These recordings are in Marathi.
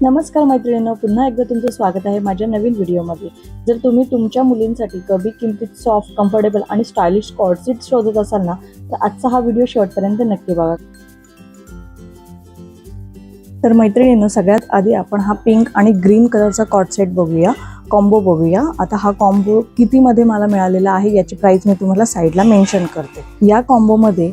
नमस्कार मैत्रिणींनो, पुन्हा एकदा तुमचं स्वागत आहे माझ्या नवीन व्हिडिओमध्ये। जर तुम्ही तुमच्या मुलींसाठी कमी किमतीत सॉफ्ट, कम्फर्टेबल आणि स्टायलिश कॉर्ड सेट शोधत असाल ना, तर आजचा हा व्हिडिओ शेवटपर्यंत नक्की बघा। तर मैत्रिणींनो, सगळ्यात आधी आपण हा पिंक आणि ग्रीन कलरचा कॉर्ड सेट बघूया, कॉम्बो बघूया। आता हा कॉम्बो कितीमध्ये मला मिळालेला आहे याची प्राइस मी तुम्हाला साईडला मेन्शन करते। या कॉम्बोमध्ये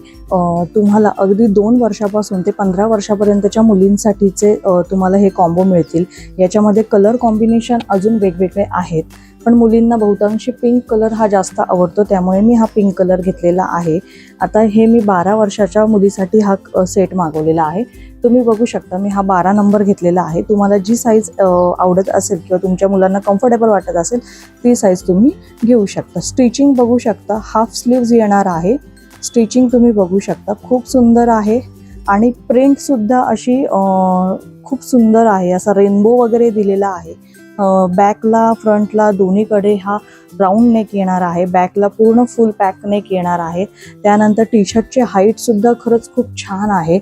तुम्हाला अगदी 2 वर्षापासून ते 15 वर्षापर्यंतच्या मुलींसाठीचे तुम्हाला हे कॉम्बो मिळतील। याच्यामध्ये कलर कॉम्बिनेशन अजून वेगवेगळे आहेत, पण मुलींना बहुतांशी पिंक कलर हा जास्त आवडतो, त्यामुळे मी हा पिंक कलर घेतलेला आहे। आता हे मी 12 वर्षाच्या मुलीसाठी हा सेट मागवलेला आहे। तुम्ही बघू शकता, मी हा 12 नंबर घेतलेला आहे। तुम्हाला जी साईज आवडत असेल किंवा तुमच्या मुलांना कम्फर्टेबल वाटत असेल ती साईज तुम्ही घेऊ शकता। स्टिचिंग बघू शकता, हाफ स्लीव्ज येणार आहे। स्टिचिंग तुम्ही बघू शकता, खूप सुंदर आहे आणि प्रिंट सुद्धा अशी खूप सुंदर आहे। असा रेनबो वगैरे दिलेला आहे। बॅकला फ्रंटला दोन्हीकडे हा राऊंड नेक येणार आहे। बॅकला पूर्ण फुल पॅक नेक येणार आहे। त्यानंतर टी शर्टची हाईट सुद्धा खरंच खूप छान आहे।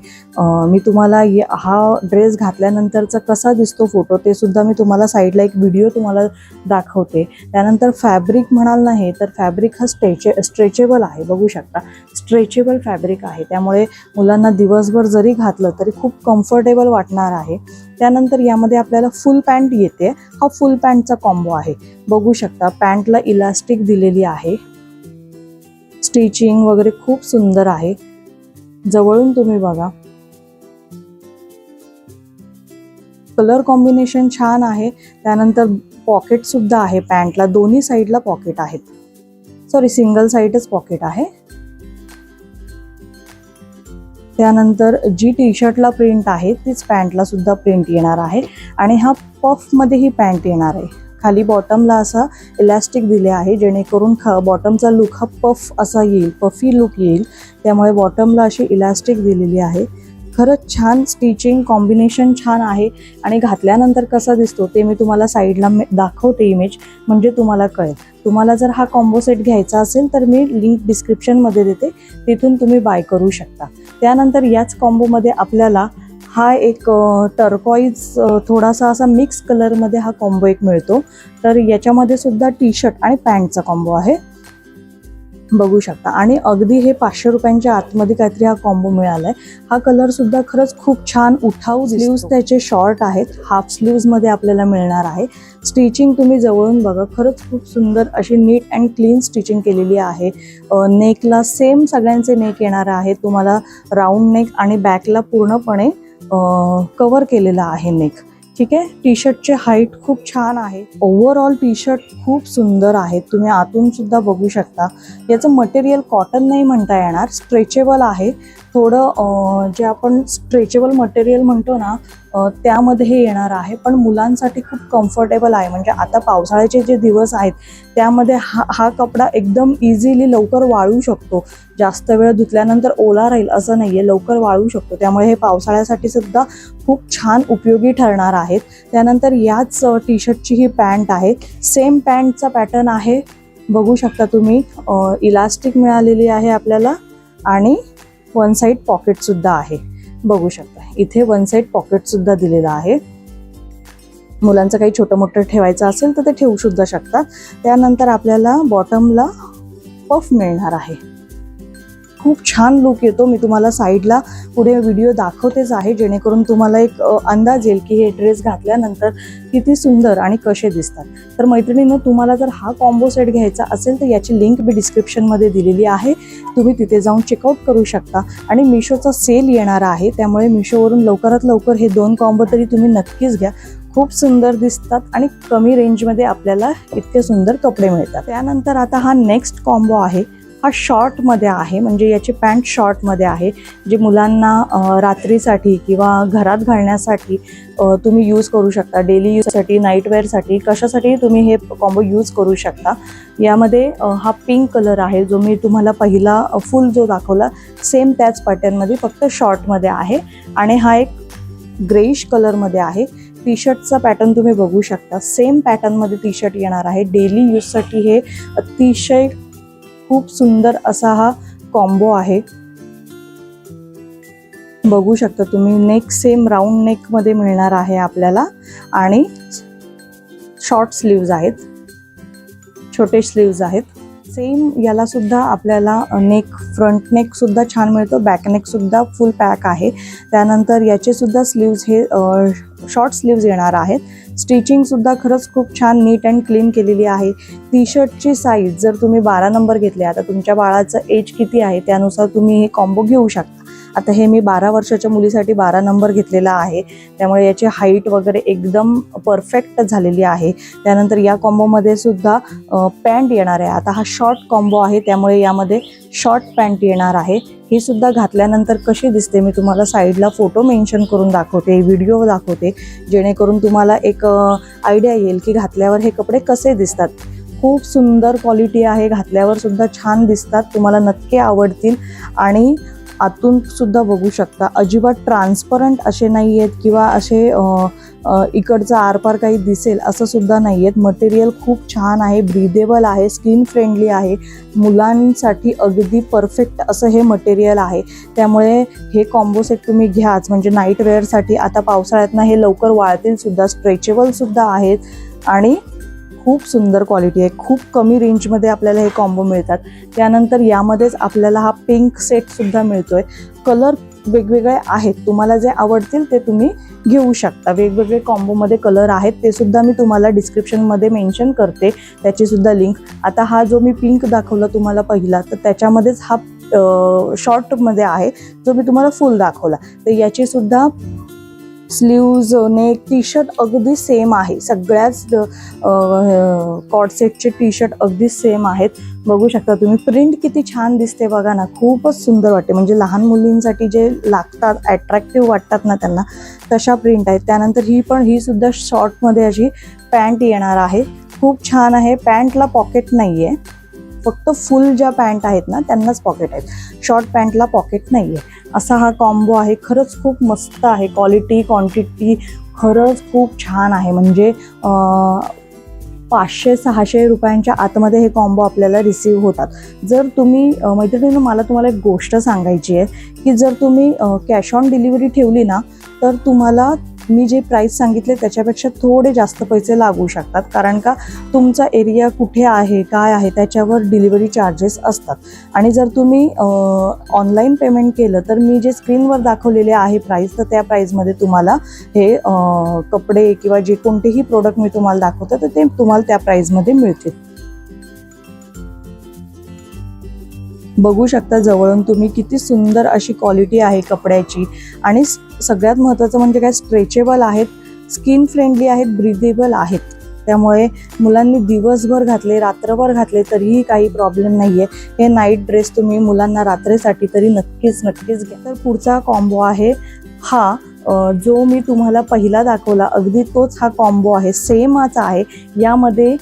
मी तुम्हाला हा ड्रेस घातल्यानंतरचा कसा दिसतो फोटो ते सुद्धा मी तुम्हाला साईडला एक व्हिडिओ तुम्हाला दाखवते। त्यानंतर फॅब्रिक म्हणाल नाही तर फॅब्रिक हा स्ट्रेचेबल आहे। बघू शकता, स्ट्रेचेबल फॅब्रिक आहे, त्यामुळे मुलांना दिवसभर जरी घातलं तरी खूप कम्फर्टेबल वाटणार आहे। त्यानंतर यामध्ये आपल्याला फुल पॅन्ट येते। हा फुल पॅन्टचा कॉम्बो आहे। बघू शकता, पॅन्टला इलास्टिक दिलेली आहे। स्टिचिंग वगैरे खूप सुंदर आहे। जवळून तुम्ही बघा, कलर कॉम्बिनेशन छान आहे। त्यानंतर पॉकेट सुद्धा आहे पॅन्टला, दोन्ही साईडला पॉकेट आहेत। सॉरी, सिंगल साईडच पॉकेट आहे। त्यानंतर जी टी शर्टला प्रिंट आहे तीच पॅन्टला सुद्धा प्रिंट येणार आहे आणि हा पफमध्ये ही पॅन्ट येणार आहे। खाली बॉटमला असा इलास्टिक दिले आहे, जेणेकरून बॉटमचा लुक हा पफ असा येईल, पफी लुक येईल, त्यामुळे बॉटमला अशी इलास्टिक दिलेली आहे। खरंच छान स्टिचिंग कॉम्बिनेशन छान आहे आणि घातल्यानंतर कसा दिसतो ते मी तुम्हाला साईडला दाखवते इमेज, म्हणजे तुम्हाला कळेल। तुम्हाला जर हा कॉम्बो सेट घ्यायचा असेल तर मी लिंक डिस्क्रिप्शनमध्ये देते, तिथून तुम्ही बाय करू शकता। त्यानंतर याच कॉम्बोमध्ये आपल्याला हा एक टर्कॉइज थोडासा असा मिक्स कलरमध्ये हा कॉम्बो एक मिळतो। तर याच्यामध्ये सुद्धा टी शर्ट आणि पॅन्टचा कॉम्बो आहे, बघू शकता। आणि अगदी हे 500 रुपयांच्या आतमध्ये काहीतरी हा कॉम्बो मिळालाय। हा कलर सुद्धा खरंच खूप छान उठाऊ, स्लीव्ज त्याचे शॉर्ट आहेत, हाफ स्लीव्ज मध्ये आपल्याला मिळणार आहे। स्टिचिंग तुम्ही जवळून बघा, खरंच खूप सुंदर अशी नीट अँड क्लीन स्टिचिंग केलेली आहे। नेकला सेम सगळ्यांचे नेक येणार आहे। तुम्हाला राऊंड नेक आणि बॅकला पूर्णपणे कव्हर केलेला आहे नेक, ठीक आहे। टी शर्टची हाईट खूप छान आहे। ओव्हरऑल टी शर्ट खूप सुंदर आहे, तुम्ही आतून सुद्धा बघू शकता। याचं मटेरियल कॉटन नाही म्हणता येणार, स्ट्रेचेबल आहे थोडं। जे आपण स्ट्रेचेबल मटेरियल म्हणतो ना, त्यामध्ये हे येणार आहे, पण मुलांसाठी खूप कम्फर्टेबल आहे। म्हणजे आता पावसाळ्याचे जे दिवस आहेत त्यामध्ये हा कपडा एकदम इझिली लवकर वाळू शकतो। जास्त वेळ धुतल्यानंतर ओला राहील असं नाहीये, लवकर वाळू शकतो, त्यामुळे हे पावसाळ्यासाठी सुद्धा खूप छान उपयोगी ठरणार आहेत। त्यानंतर याच टी शर्टची ही पॅन्ट आहे, सेम पॅन्टचा पॅटर्न आहे, बघू शकता तुम्ही। इलास्टिक मिळालेली आहे आपल्याला आणि वन साइड पॉकेट सुद्धा आहे, बघू शकता। इथे वन साइड पॉकेट सुद्धा दिलेला आहे। मुलांचं काही छोटं मोठं ठेवायचं असेल तर ते ठेवू सुद्धा शकतात। त्यानंतर आपल्याला बॉटमला पफ मिळणार आहे। खूप छान लुक येतो। मी तुम्हाला साईडला पुढे व्हिडिओ दाखवतेच आहे, जेणेकरून तुम्हाला एक अंदाज येईल की हे ड्रेस घातल्यानंतर किती सुंदर आणि कसे दिसतात। तर मैत्रिणींनो, तुम्हाला जर हा कॉम्बो सेट घ्यायचा असेल तर याची लिंक मी डिस्क्रिप्शनमध्ये दिलेली आहे, तुम्ही तिथे जाऊन चेकआउट करू शकता। आणि मिशोचा सेल येणार आहे, त्यामुळे मिशोवरून लवकरात लवकर हे 2 कॉम्बो तरी तुम्ही नक्कीच घ्या। खूप सुंदर दिसतात आणि कमी रेंजमध्ये आपल्याला इतके सुंदर कपडे मिळतात। त्यानंतर आता हा नेक्स्ट कॉम्बो आहे, हा शॉर्टमध्ये आहे, म्हणजे याची पॅन्ट शॉर्टमध्ये आहे, जे मुलांना रात्रीसाठी किंवा घरात घालण्यासाठी तुम्ही यूज करू शकता। डेली यूजसाठी, नाईटवेअरसाठी, कशासाठी तुम्ही हे कॉम्बो यूज करू शकता। यामध्ये हा पिंक कलर आहे, जो मी तुम्हाला पहिला फुल जो दाखवला सेम त्याच पॅटर्नमध्ये, फक्त शॉर्टमध्ये आहे। आणि हा एक ग्रेइश कलरमध्ये आहे। टी शर्टचा पॅटर्न तुम्ही बघू शकता, सेम पॅटर्नमध्ये टी शर्ट येणार आहे। डेली यूजसाठी हे अतिशय खूप सुंदर असा हा कॉम्बो आहे। बघू शकता तुम्ही, नेक सेम राऊंड नेक मध्ये मिळणार आहे आपल्याला आणि शॉर्ट स्लीव्ज आहेत, छोटे स्लीव्ज आहेत. सेम याला सुद्धा आपल्याला नेक, फ्रंट नेक सुद्धा छान मिळतो, बॅक नेक सुद्धा फुल पॅक आहे. त्यानंतर याचे सुद्धा स्लीव्ज हे शॉर्ट स्लीव्ज येणार आहेत. स्टिचिंग सुद्धा खरंच खूप छान नीट अँड क्लीन केलेली आहे. टी शर्टची साईज जर तुम्ही 12 नंबर घेतले, आता तुमच्या बाळाचं एज किती आहे त्यानुसार तुम्ही हे कॉम्बो घेऊ शकता. आता हे मी 12 वर्षाच्या मुलीसाठी 12 नंबर घेतलेला आहे, त्यामुळे याची हाईट वगैरे एकदम परफेक्ट झालेली आहे. त्यानंतर या कॉम्बोमध्ये सुद्धा पॅन्ट येणार आहे. आता हा शॉर्ट कॉम्बो आहे, त्यामुळे यामध्ये शॉर्ट पॅन्ट येणार आहे. ही सुद्धा घातल्यानंतर कशी दिसते मी तुम्हाला साईडला फोटो मेन्शन करून दाखवते, व्हिडिओ दाखवते, जेणेकरून तुम्हाला एक आयडिया येईल की घातल्यावर हे कपडे कसे दिसतात. खूप सुंदर क्वालिटी आहे, घातल्यावर सुद्धा छान दिसतात, तुम्हाला नक्की आवडतील. आणि आतून सुद्धा बघू शकता, अजिबात ट्रान्सपरंट असे नाही आहेत किंवा असे इकडचा आरपार काही दिसेल असं सुद्धा नाही आहेत. मटेरियल खूप छान आहे, ब्रीदेबल आहे, स्किन फ्रेंडली आहे, मुलांसाठी अगदी परफेक्ट असं हे मटेरियल आहे. त्यामुळे हे कॉम्बो सेट तुम्ही घ्याच, म्हणजे नाईट वेअरसाठी. आता पावसाळ्यातनं हे लवकर वाळतील सुद्धा, स्ट्रेचेबल सुद्धा आहेत आणि खूप सुंदर क्वालिटी आहे. खूप कमी रेंजमध्ये आपल्याला हे कॉम्बो मिळतात. त्यानंतर यामध्येच आपल्याला हा पिंक सेटसुद्धा मिळतोय. कलर वेगवेगळे आहेत, तुम्हाला जे आवडतील ते तुम्ही घेऊ शकता. वेगवेगळे कॉम्बोमध्ये कलर आहेत, ते सुद्धा मी तुम्हाला डिस्क्रिप्शनमध्ये मेन्शन करते, त्याची सुद्धा लिंक. आता हा जो मी पिंक दाखवला तुम्हाला पहिला, तर त्याच्यामध्येच हा शॉर्टमध्ये आहे जो मी तुम्हाला फुल दाखवला. तर याची सुद्धा स्लीव्ज, नेक, टी शर्ट अगदी सेम आहे. सगळ्याच कॉर्डसेटचे टी शर्ट अगदी सेम आहेत. बघू शकता तुम्ही, प्रिंट किती छान दिसते बघा ना, खूपच सुंदर वाटते. म्हणजे लहान मुलींसाठी जे लागतात, अट्रॅक्टिव्ह वाटतात ना त्यांना, तशा प्रिंट आहेत. त्यानंतर ही सुद्धा शॉर्टमध्ये अशी पॅन्ट येणार आहे. खूप छान आहे. पॅन्टला पॉकेट नाही आहे, फक्त फुल ज्या पॅन्ट आहेत ना त्यांनाच पॉकेट आहेत, शॉर्ट पॅन्टला पॉकेट नाही आहे. असा हा कॉम्बो आहे. खरंच खूप मस्त आहे. क्वालिटी, क्वांटिटी खरंच खूप छान आहे. म्हणजे 500-600 रुपयांच्या आतमध्ये हे कॉम्बो आपल्याला रिसीव होतात. जर तुम्ही मैत्रिणींनो, मला तुम्हाला एक गोष्ट सांगायची आहे की जर तुम्ही कॅश ऑन डिलिव्हरी ठेवली ना, तर तुम्हाला मी जे प्राईस सांगितले त्याच्यापेक्षा थोडे जास्त पैसे लागू शकतात. कारण का, तुमचा एरिया कुठे आहे, काय आहे, त्याच्यावर डिलिव्हरी चार्जेस असतात. आणि जर तुम्ही ऑनलाईन पेमेंट केलं तर मी जे स्क्रीनवर दाखवलेले आहे प्राईस, तर त्या प्राईसमध्ये तुम्हाला हे कपडे किंवा जे कोणतेही प्रोडक्ट मी तुम्हाला दाखवते तर ते तुम्हाला त्या प्राईसमध्ये मिळतील. बघू शकता जवळून तुम्ही किती सुंदर अशी क्वालिटी आहे कपड्याची. आणि सगळ्यात महत्त्वाचं म्हणजे काय, स्ट्रेचेबल आहेत, स्किन फ्रेंडली आहेत, ब्रीदेबल आहेत. त्यामुळे मुलांनी दिवसभर घातले, रात्रभर घातले तरीही काही प्रॉब्लेम नाही आहे. हे नाईट ड्रेस तुम्ही मुलांना रात्रीसाठी तरी नक्कीच घ्या. तर पुढचा कॉम्बो आहे हा, जो मी तुम्हाला पहिला दाखवला अगदी तोच हा कॉम्बो आहे, सेमच आहे. यामध्ये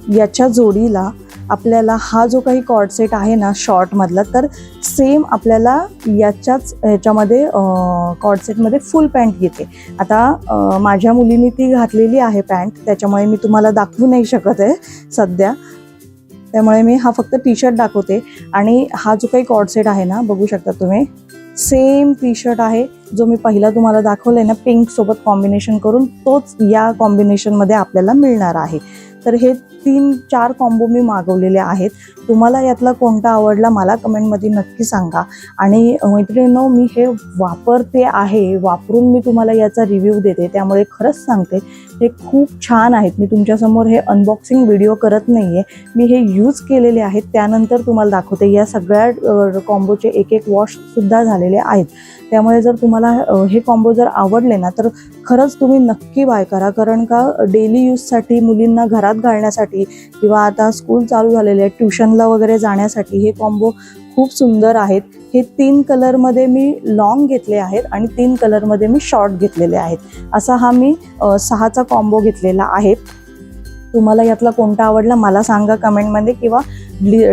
याच्या जोडीला आपल्याला हा जो काही कॉर्डसेट आहे ना शॉर्टमधला, तर सेम आपल्याला ह्याच्यामध्ये कॉर्डसेटमध्ये फुल पॅन्ट येते. आता माझ्या मुलीने ती घातलेली आहे पॅन्ट, त्याच्यामुळे मी तुम्हाला दाखवू नाही शकत आहे सध्या, त्यामुळे मी हा फक्त टी शर्ट दाखवते. आणि हा जो काही कॉर्डसेट आहे ना, बघू शकता तुम्ही, सेम टी शर्ट आहे जो मी पहिला तुम्हाला दाखवला आहे ना पिंक सोबत कॉम्बिनेशन करून, तोच या कॉम्बिनेशनमध्ये आपल्याला मिळणार आहे. तर हे 3-4 कॉम्बो मी मागवलेले आहेत. तुम्हाला यातला कोणता आवडला मला कमेंटमध्ये नक्की सांगा. आणि मैत्रिणींनो, मी हे वापरते आहे, वापरून मी तुम्हाला याचा रिव्ह्यू देते, त्यामुळे खरंच सांगते हे खूप छान आहेत. मी तुमच्यासमोर हे अनबॉक्सिंग व्हिडिओ करत नाही आहे, मी हे यूज केलेले आहेत, त्यानंतर तुम्हाला दाखवते. या सगळ्या कॉम्बोचे एक वॉशसुद्धा झालेले आहेत. त्यामुळे जर तुम्हाला हे कॉम्बो जर आवडले ना, तर खरंच तुम्ही नक्की बाय करा. कारण का, डेली यूजसाठी, मुलींना घरात घालण्यासाठी किंवा आता स्कूल चालू झालेले आहे, ट्युशनला वगैरे जाण्यासाठी हे कॉम्बो खूप सुंदर आहेत. हे 3 कलरमध्ये मी लॉंग घेतले आहेत आणि 3 कलरमध्ये मी शॉर्ट घेतलेले आहेत. असा हा मी 6चा कॉम्बो घेतलेला आहे. तुम्हाला यातला कोणता आवडला मला सांगा कमेंटमध्ये, किंवा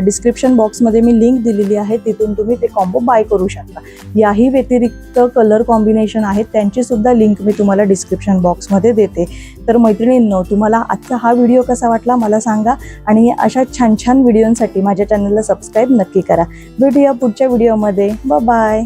डिस्क्रिप्शन बॉक्समध्ये मी लिंक दिलेली आहे, तिथून तुम्ही ते कॉम्बो बाय करू शकता. याही व्यतिरिक्त कलर कॉम्बिनेशन आहेत, त्यांची सुद्धा लिंक मी तुम्हाला डिस्क्रिप्शन बॉक्समध्ये देते. तर मैत्रिणींनो, तुम्हाला आजचा हा व्हिडिओ कसा वाटला मला सांगा. आणि अशा छान छान व्हिडिओंसाठी माझ्या चॅनलला सबस्क्राईब नक्की करा. भेटूया पुढच्या व्हिडिओमध्ये. बाय.